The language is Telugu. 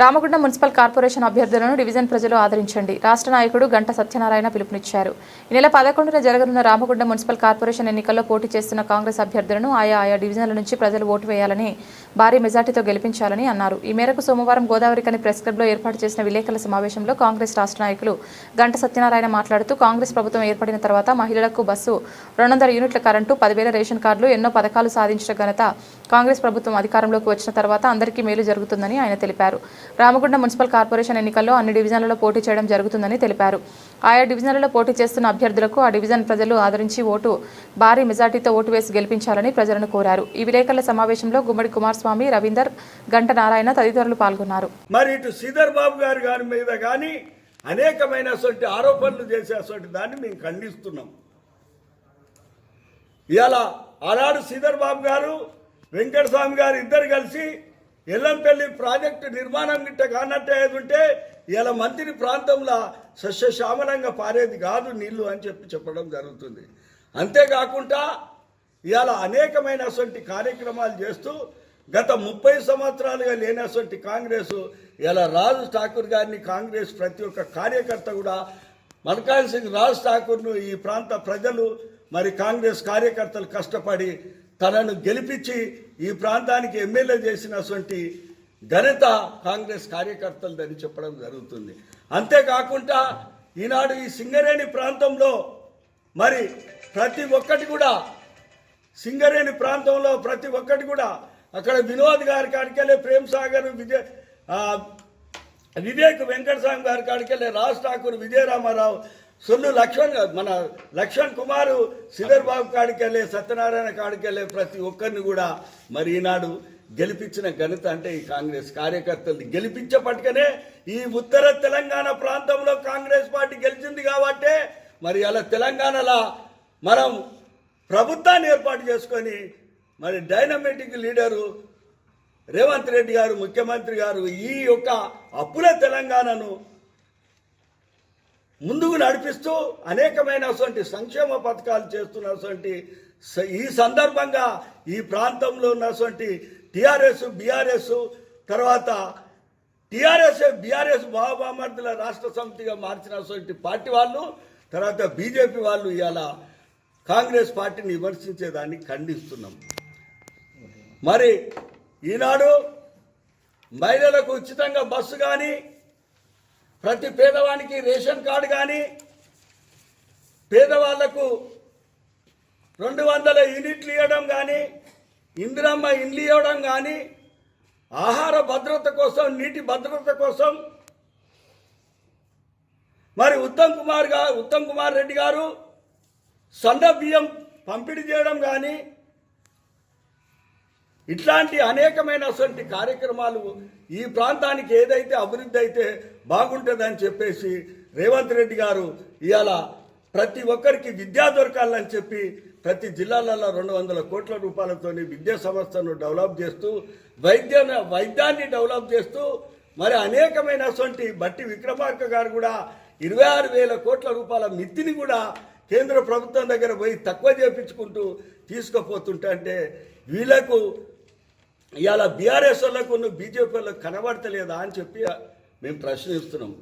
రామగుండం మున్సిపల్ కార్పొరేషన్ అభ్యర్థులను డివిజన్ ప్రజలు ఆదరించండి. రాష్ట్ర నాయకుడు గంట సత్యనారాయణ పిలుపునిచ్చారు. ఈ నెల 11న జరగనున్న రామగుండం మున్సిపల్ కార్పొరేషన్ ఎన్నికల్లో పోటీ చేస్తున్న కాంగ్రెస్ అభ్యర్థులను ఆయా డివిజన్ల నుంచి ప్రజలు ఓటు వేయాలని, భారీ మెజార్టీతో గెలిపించాలని అన్నారు. ఈ మేరకు సోమవారం గోదావరికని ప్రెస్ క్లబ్లో ఏర్పాటు చేసిన విలేకరుల సమావేశంలో కాంగ్రెస్ రాష్ట్ర నాయకులు గంట సత్యనారాయణ మాట్లాడుతూ, కాంగ్రెస్ ప్రభుత్వం ఏర్పడిన తర్వాత మహిళలకు బస్సు, 200 యూనిట్ల కరెంటు, 10,000 రేషన్ కార్డులు, ఎన్నో పథకాలు సాధించిన ఘనత కాంగ్రెస్ ప్రభుత్వం అధికారంలోకి వచ్చిన తర్వాత అందరికీ మేలు జరుగుతుందని ఆయన తెలిపారు. రామగుండం మున్సిపల్ కార్పొరేషన్ ఎన్నికల్లో అన్ని డివిజన్లలో పోటీ చేయడం జరుగుతుందని తెలిపారు. ఆయా డివిజన్లలో పోటీ చేస్తున్న అభ్యర్థులకు ఆ డివిజన్ ప్రజలు ఆదరించి భారీ మెజార్టీతో ఓటు వేసి గెలిపించాలని ప్రజలను కోరారు. ఈ విలేకరుల సమావేశంలో గుమ్మడి కుమారస్వామి, రవీందర్, గంట నారాయణ తదితరులు పాల్గొన్నారు. మరి ఇటు శ్రీధర్ బాబు గారి మీద కానీ అనేకమైన ఆరోపణలు చేసేటువంటి దాన్ని మేము ఖండిస్తున్నాం. ఇవాళ ఆనాడు శ్రీధర్ బాబు గారు, వెంకటస్వామి గారు ఇద్దరు కలిసి ఎల్లంపల్లి ప్రాజెక్టు నిర్మాణం గిట్ట కానట్టే ఉంటే ఇలా మంత్రి ప్రాంతంలో సస్యశ్యామలంగా పారేది కాదు నీళ్లు అని చెప్పడం జరుగుతుంది. అంతేకాకుండా ఇవాళ అనేకమైనటువంటి కార్యక్రమాలు చేస్తూ గత 30 సంవత్సరాలుగా లేనటువంటి కాంగ్రెస్ ఇలా రాజు ఠాకూర్ గారిని, కాంగ్రెస్ ప్రతి ఒక్క కార్యకర్త కూడా మల్కాన్ సింగ్ రాజ్ ఠాకూర్ను ఈ ప్రాంత ప్రజలు మరి కాంగ్రెస్ కార్యకర్తలు కష్టపడి తనను గెలిపించి ఈ ప్రాంతానికి ఎమ్మెల్యే చేసినటువంటి ఘనత కాంగ్రెస్ కార్యకర్తలదని చెప్పడం జరుగుతుంది. అంతేకాకుండా ఈనాడు ఈ సింగరేణి ప్రాంతంలో మరి ప్రతి ఒక్కటి కూడా అక్కడ వినోద్ గారి కాడికెళ్ళే ప్రేమ్ సాగర్, వివేక్ వెంకటస్వామి గారి కాడికెళ్ళే రాజ్ ఠాకూర్, విజయరామారావు, సొల్లు లక్ష్మణ్ కుమారు, శ్రీధర్ బాబు కాడికెళ్ళే, సత్యనారాయణ కాడికెళ్ళే ప్రతి ఒక్కరిని కూడా మరి ఈనాడు గెలిపించిన ఘనత అంటే ఈ కాంగ్రెస్ కార్యకర్తలు గెలిపించబట్టుకనే ఈ ఉత్తర తెలంగాణ ప్రాంతంలో కాంగ్రెస్ పార్టీ గెలిచింది. కాబట్టి మరి అలా తెలంగాణలో మనం ప్రభుత్వాన్ని ఏర్పాటు చేసుకొని మరి డైనమిటిక్ లీడరు రేవంత్ రెడ్డి గారు, ముఖ్యమంత్రి గారు ఈ యొక్క అప్పుల తెలంగాణను ముందుకు నడిపిస్తూ అనేకమైనటువంటి సంక్షేమ పథకాలు చేస్తున్నటువంటి ఈ సందర్భంగా ఈ ప్రాంతంలో ఉన్నటువంటి టీఆర్ఎస్, బీఆర్ఎస్, తర్వాత బీఆర్ఎస్ బాబామర్దుల రాష్ట్ర సమితిగా మార్చినటువంటి పార్టీ వాళ్ళు, తర్వాత బీజేపీ వాళ్ళు ఇవాళ కాంగ్రెస్ పార్టీని విమర్శించేదాన్ని ఖండిస్తున్నాం. మరి ఈనాడు మహిళలకు ఉచితంగా బస్సు కానీ, ప్రతి పేదవానికి రేషన్ కార్డు కానీ, పేదవాళ్లకు 200 యూనిట్లు ఇవ్వడం కానీ, ఇందిరమ్మ ఇండ్లు ఇవ్వడం కానీ, ఆహార భద్రత కోసం, నీటి భద్రత కోసం మరి ఉత్తమ్ కుమార్ రెడ్డి గారు సన్న బియ్యం పంపిణీ చేయడం కానీ, ఇట్లాంటి అనేకమైనటువంటి కార్యక్రమాలు ఈ ప్రాంతానికి ఏదైతే అభివృద్ధి అయితే బాగుంటుందని చెప్పేసి రేవంత్ రెడ్డి గారు ఇవాళ ప్రతి ఒక్కరికి విద్యా దొరకాలని చెప్పి ప్రతి జిల్లాలలో 200 కోట్ల రూపాయలతో విద్యా సంస్థను డెవలప్ చేస్తూ, వైద్యాన్ని డెవలప్ చేస్తూ మరి అనేకమైనటువంటి బట్టి విక్రమార్క గారు కూడా 26,000 కోట్ల రూపాయల మిత్తిని కూడా కేంద్ర ప్రభుత్వం దగ్గర పోయి తక్కువ చేపించుకుంటూ తీసుకుపోతుంటే అంటే వీళ్లకు ఇవాళ బీఆర్ఎస్ వాళ్ళకు బీజేపీ వాళ్ళకు కనబడతలేదా అని చెప్పి మేము ప్రశ్నిస్తున్నాం.